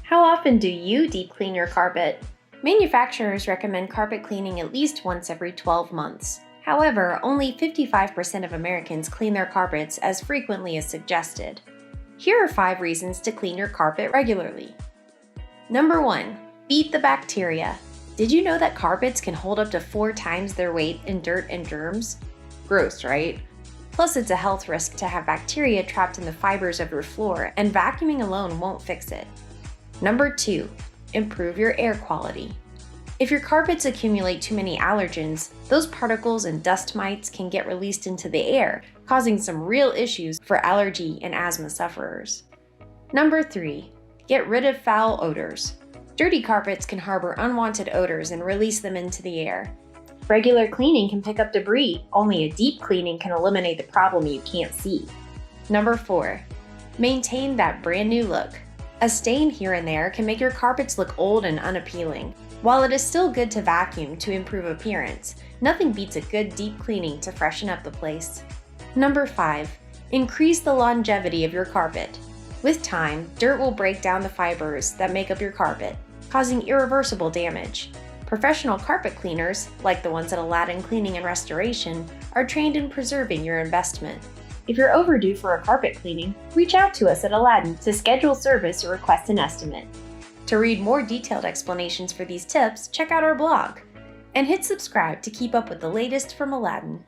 How often do you deep clean your carpet? Manufacturers recommend carpet cleaning at least once every 12 months. However, only 55% of Americans clean their carpets as frequently as suggested. Here are 5 reasons to clean your carpet regularly. Number 1. Beat the bacteria. Did you know that carpets can hold up to 4 times their weight in dirt and germs? Gross, right? Plus, it's a health risk to have bacteria trapped in the fibers of your floor, and vacuuming alone won't fix it. Number 2. Improve your air quality. If your carpets accumulate too many allergens, those particles and dust mites can get released into the air, causing some real issues for allergy and asthma sufferers. Number 3. Get rid of foul odors. Dirty carpets can harbor unwanted odors and release them into the air. Regular cleaning can pick up debris, only a deep cleaning can eliminate the problem you can't see. Number 4. Maintain that brand new look. A stain here and there can make your carpets look old and unappealing. While it is still good to vacuum to improve appearance, nothing beats a good deep cleaning to freshen up the place. Number 5. Increase the longevity of your carpet. With time, dirt will break down the fibers that make up your carpet, causing irreversible damage. Professional carpet cleaners, like the ones at Aladdin Cleaning and Restoration, are trained in preserving your investment. If you're overdue for a carpet cleaning, reach out to us at Aladdin to schedule service or request an estimate. To read more detailed explanations for these tips, check out our blog. And hit subscribe to keep up with the latest from Aladdin.